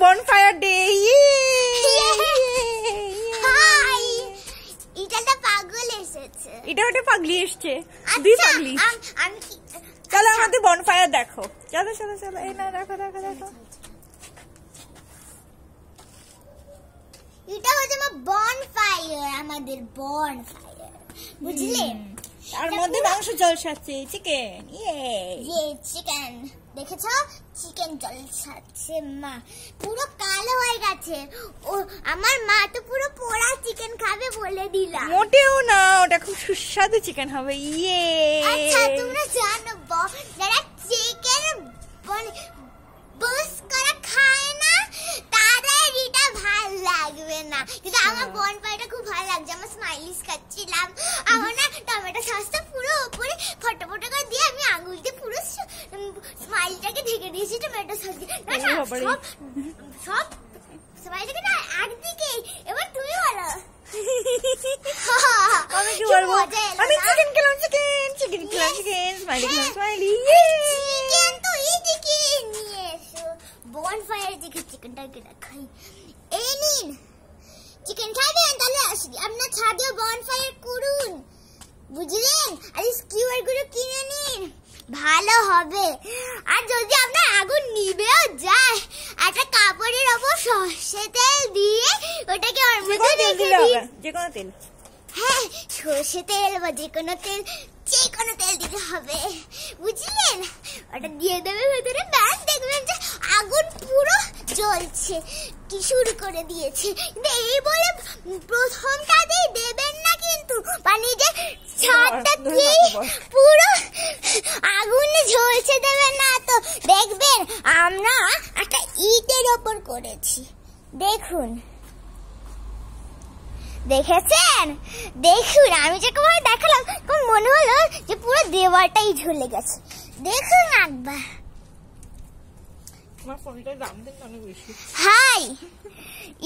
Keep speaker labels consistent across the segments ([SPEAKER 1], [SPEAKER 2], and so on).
[SPEAKER 1] bonfire day.
[SPEAKER 2] High এটা পাগল এসেছে,
[SPEAKER 1] এটা ওটা পাগলি এসেছে, দুই পাগলি। চলো আমাদের bonfire দেখো, চলো চলো চলো। এই না দেখো দেখো দেখো,
[SPEAKER 2] এটা হচ্ছে আমার bonfire, আমাদের bonfire, বুঝলে?
[SPEAKER 1] তার মধ্যে মাংস ঝলসাচ্ছে, চিকেন।
[SPEAKER 2] ইয়ে চিকেন, দেখেছো? চিকেন ঝলসাচ্ছে মা, পুরো কালো হয়ে গেছে। ও আমার মা তো পুরো পোড়া চিকেন খাবে বলে দিলা।
[SPEAKER 1] মোটেও না, ওটা খুব সুস্বাদু চিকেন হবে।
[SPEAKER 2] আচ্ছা তোমরা জানো যারা চিকেন বস করে খায় না তাদের এটা ভালো লাগবে না, কিন্তু আমার bonfireটা খুব ভালো লাগছে। আমার স্মাইলিস খাচ্ছিলাম, আমার না টমেটো সসটা পুরো উপরে ফটোফটো করে দিয়ে আমি আঙুল দিয়ে পুরো স্মাইলটাকে ঢেকে দিয়েছি টমেটো সস দিয়ে। সব স্মাইলটাকে না একদিকে। এবার তুমি বলো।
[SPEAKER 1] আমি কি বলবো? আমি চিকেন খেলাম, চিকেন খেলাম, চিকেন স্মাইলি খেলাম, স্মাইলি।
[SPEAKER 2] চিকেন তো এইদিকে নিয়ে এসো, bonfire থেকে চিকেনটাকে দেখাই। এই নিন চিকেন খাবেন তাহলে আপনার ছাদে bonfire করুন, বুঝলেন? আর স্কিউয়ার গুলো কিনে নিন, ভালো হবে। আর যদি আপনার আগুন নিভেও যায়, একটা কাপড়ের ওপর সর্ষে তেল দিয়ে ওটাকে ওর মধ্যে রেখে দিন।
[SPEAKER 1] যে কোনো তেল,
[SPEAKER 2] হ্যাঁ সর্ষে তেল বা যে কোনো তেল দিতে হবে, বুঝলেন? ওটা দিয়ে দেবে ভেতরে, ব্যাস দেখবেন যে আগুন পুরো জ্বলছে, কি শুরু করে দিয়েছে। কিন্তু এই বলে প্রথমটাতেই দেবেন না, কিন্তু মানে যে ছাদটাতেই পুরো আগুন ঝলসে দেবেন না। তো দেখবেন আমরা একটা ইটের ওপর করেছি, দেখুন, দেখেছেন? দেখুন আমি যেরকম দেখালাম তখন মনে হলো যে পুরো দেওয়ালটাই ঝুলে গেছে। দেখুন একবার। হাই,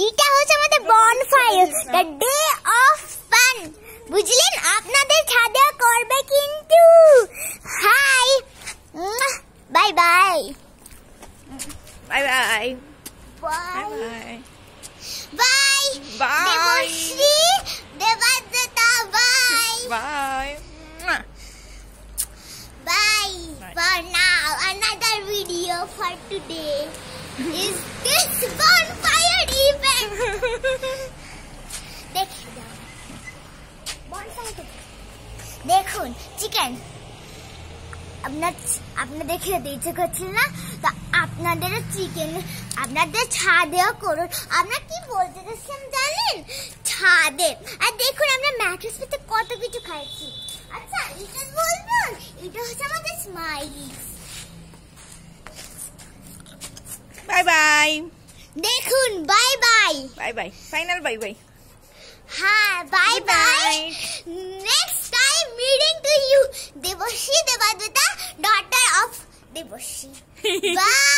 [SPEAKER 2] এটা হচ্ছে আমাদের bonfire, the day of fun, বুঝলেন? আপনাদের ছাদে করবে কিন্তু। Hi, bye bye
[SPEAKER 1] bye bye
[SPEAKER 2] bye
[SPEAKER 1] bye
[SPEAKER 2] bye Debashree, Debadrita, bye
[SPEAKER 1] bye
[SPEAKER 2] bye. For now, another video for today is this bonfire event. দেখুন চিকেন, আপনার দেখে ইচ্ছে করছিল না? তো আপনাদেরও চিকেন আপনাদের ছাদেও করুন। আমরা কি বলতে চাচ্ছিলাম জানেন? ছাদে। আর দেখুন আমরা ম্যাট্রেস পেতে কত কিছু খাইছি। আচ্ছা এটা বলবো, এটা হচ্ছে আমাদের স্মাইলি।
[SPEAKER 1] বাই বাই,
[SPEAKER 2] দেখুন bye bye
[SPEAKER 1] bye bye, final bye bye.
[SPEAKER 2] হ্যাঁ bye bye. Next time meeting to you Debashree, Debadrita, daughter of Debashree. By.